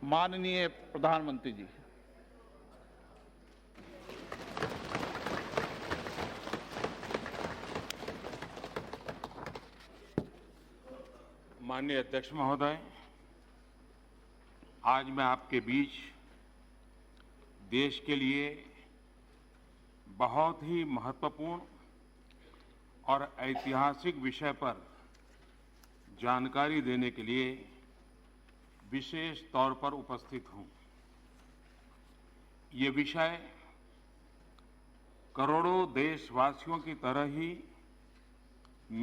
माननीय प्रधानमंत्री जी। माननीय अध्यक्ष महोदय, आज मैं आपके बीच देश के लिए बहुत ही महत्वपूर्ण और ऐतिहासिक विषय पर जानकारी देने के लिए विशेष तौर पर उपस्थित हूं। ये विषय करोड़ों देशवासियों की तरह ही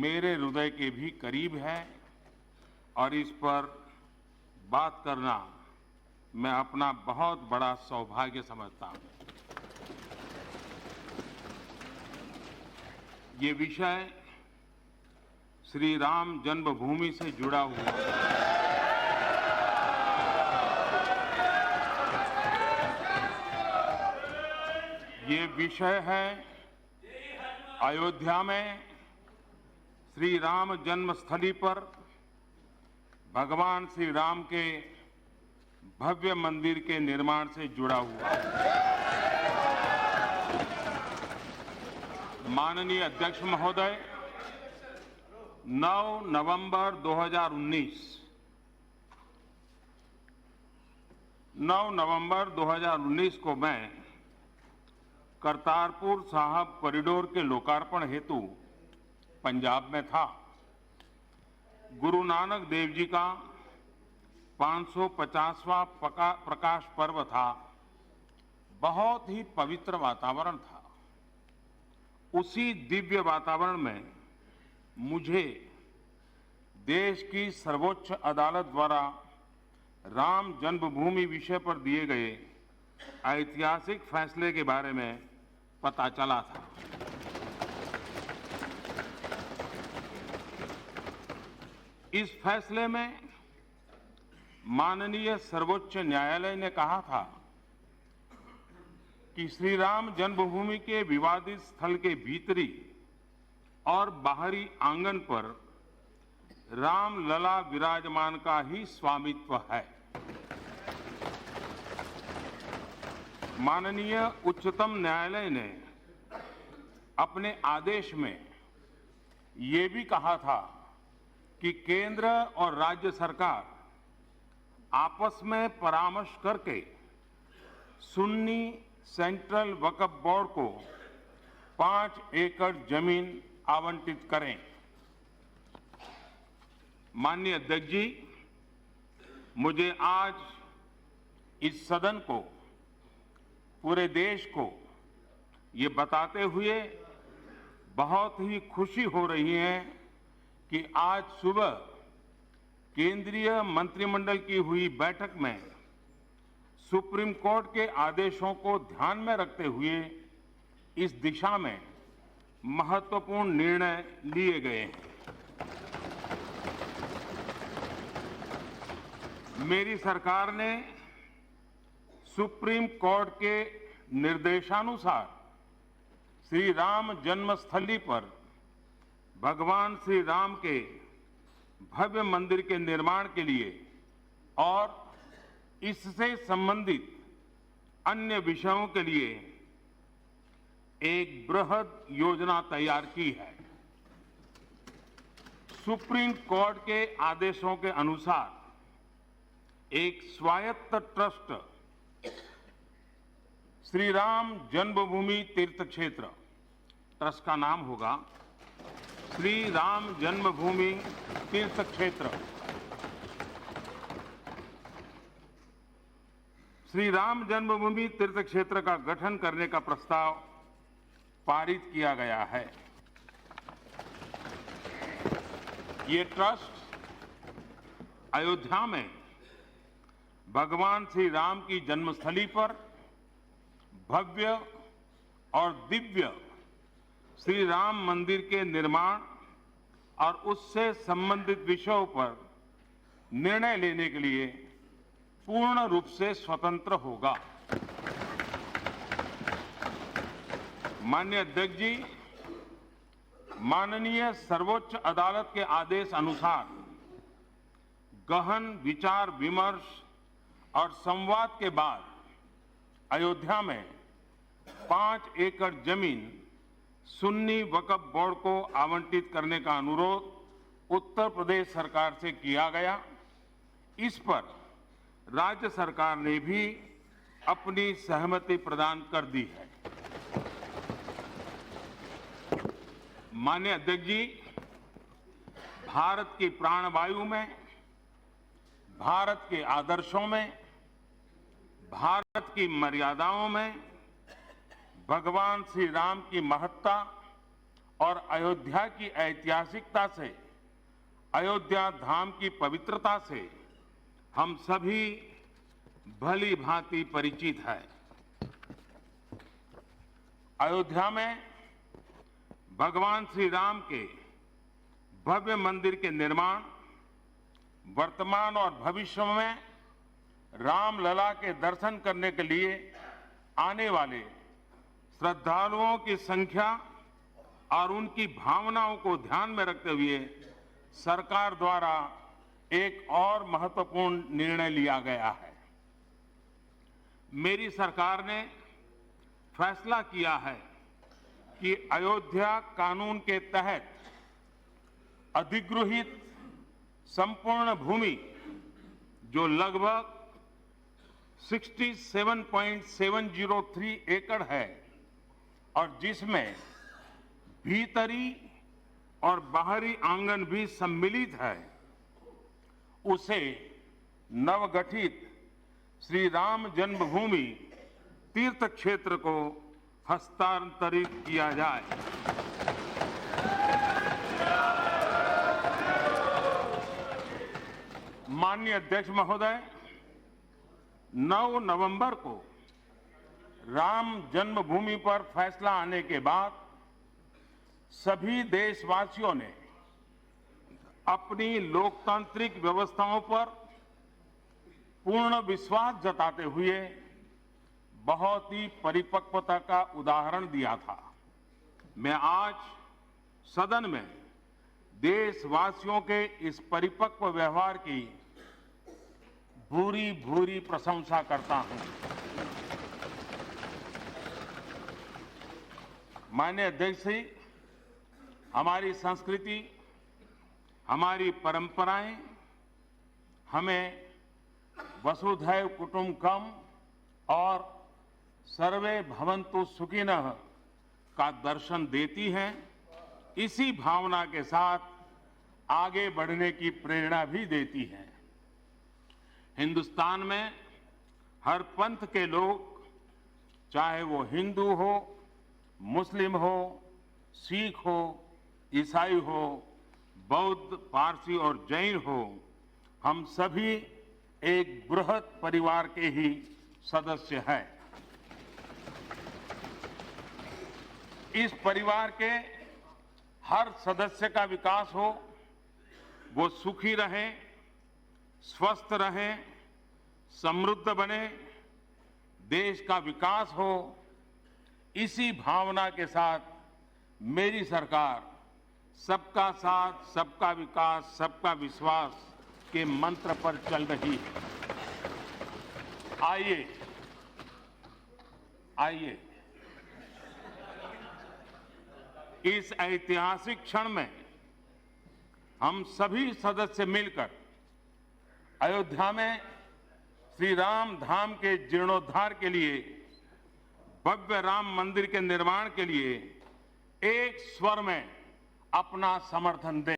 मेरे हृदय के भी करीब है और इस पर बात करना मैं अपना बहुत बड़ा सौभाग्य समझता हूं। ये विषय श्री राम जन्मभूमि से जुड़ा हुआ है। ये विषय है अयोध्या में श्री राम जन्मस्थली पर भगवान श्री राम के भव्य मंदिर के निर्माण से जुड़ा हुआ है। माननीय अध्यक्ष महोदय, 9 नवंबर 2019 को मैं करतारपुर साहिब कॉरिडोर के लोकार्पण हेतु पंजाब में था। गुरु नानक देव जी का 550वां प्रकाश पर्व था। बहुत ही पवित्र वातावरण था। उसी दिव्य वातावरण में मुझे देश की सर्वोच्च अदालत द्वारा राम जन्मभूमि विषय पर दिए गए ऐतिहासिक फैसले के बारे में पता चला था। इस फैसले में माननीय सर्वोच्च न्यायालय ने कहा था कि श्री राम जन्मभूमि के विवादित स्थल के भीतरी और बाहरी आंगन पर रामलला विराजमान का ही स्वामित्व है। माननीय उच्चतम न्यायालय ने अपने आदेश में ये भी कहा था कि केंद्र और राज्य सरकार आपस में परामर्श करके सुन्नी सेंट्रल वक्फ बोर्ड को 5 एकड़ जमीन आवंटित करें। माननीय अध्यक्ष जी, मुझे आज इस सदन को, पूरे देश को ये बताते हुए बहुत ही खुशी हो रही है कि आज सुबह केंद्रीय मंत्रिमंडल की हुई बैठक में सुप्रीम कोर्ट के आदेशों को ध्यान में रखते हुए इस दिशा में महत्वपूर्ण निर्णय लिए गए हैं। मेरी सरकार ने सुप्रीम कोर्ट के निर्देशानुसार श्री राम जन्मस्थली पर भगवान श्री राम के भव्य मंदिर के निर्माण के लिए और इससे संबंधित अन्य विषयों के लिए एक बृहद योजना तैयार की है। सुप्रीम कोर्ट के आदेशों के अनुसार एक स्वायत्त ट्रस्ट श्री राम जन्मभूमि तीर्थ क्षेत्र, ट्रस्ट का नाम होगा श्री राम जन्मभूमि तीर्थ क्षेत्र, श्री राम जन्मभूमि तीर्थ क्षेत्र का गठन करने का प्रस्ताव पारित किया गया है। ये ट्रस्ट अयोध्या में भगवान श्री राम की जन्मस्थली पर भव्य और दिव्य श्री राम मंदिर के निर्माण और उससे संबंधित विषयों पर निर्णय लेने के लिए पूर्ण रूप से स्वतंत्र होगा। माननीय अध्यक्ष जी, माननीय सर्वोच्च अदालत के आदेश अनुसार गहन विचार विमर्श और संवाद के बाद अयोध्या में 5 एकड़ जमीन सुन्नी वक्फ बोर्ड को आवंटित करने का अनुरोध उत्तर प्रदेश सरकार से किया गया। इस पर राज्य सरकार ने भी अपनी सहमति प्रदान कर दी है। माननीय अध्यक्ष जी, भारत की प्राणवायु में, भारत के आदर्शों में, भारत की मर्यादाओं में भगवान श्री राम की महत्ता और अयोध्या की ऐतिहासिकता से, अयोध्या धाम की पवित्रता से हम सभी भली भांति परिचित हैं। अयोध्या में भगवान श्री राम के भव्य मंदिर के निर्माण, वर्तमान और भविष्य में रामलला के दर्शन करने के लिए आने वाले श्रद्धालुओं की संख्या और उनकी भावनाओं को ध्यान में रखते हुए सरकार द्वारा एक और महत्वपूर्ण निर्णय लिया गया है। मेरी सरकार ने फैसला किया है कि अयोध्या कानून के तहत अधिगृहित संपूर्ण भूमि, जो लगभग 67.703 एकड़ है और जिसमें भीतरी और बाहरी आंगन भी सम्मिलित है, उसे नवगठित श्री राम जन्मभूमि तीर्थ क्षेत्र को हस्तांतरित किया जाए। माननीय अध्यक्ष महोदय, 9 नवंबर को राम जन्मभूमि पर फैसला आने के बाद सभी देशवासियों ने अपनी लोकतांत्रिक व्यवस्थाओं पर पूर्ण विश्वास जताते हुए बहुत ही परिपक्वता का उदाहरण दिया था। मैं आज सदन में देशवासियों के इस परिपक्व व्यवहार की भूरी भूरी प्रशंसा करता हूं। माननीय अध्यक्ष जी, हमारी संस्कृति, हमारी परंपराएं हमें वसुधैव कुटुंबकम और सर्वे भवन्तु सुखिनः का दर्शन देती हैं। इसी भावना के साथ आगे बढ़ने की प्रेरणा भी देती हैं। हिंदुस्तान में हर पंथ के लोग, चाहे वो हिंदू हो, मुस्लिम हो, सिख हो, ईसाई हो, बौद्ध, पारसी और जैन हो, हम सभी एक बृहत परिवार के ही सदस्य हैं। इस परिवार के हर सदस्य का विकास हो, वो सुखी रहे, स्वस्थ रहे, समृद्ध बने, देश का विकास हो, इसी भावना के साथ मेरी सरकार सबका साथ, सबका विकास, सबका विश्वास के मंत्र पर चल रही है। आइए इस ऐतिहासिक क्षण में हम सभी सदस्य मिलकर अयोध्या में श्री राम धाम के जीर्णोद्धार के लिए, भव्य राम मंदिर के निर्माण के लिए एक स्वर में अपना समर्थन दें।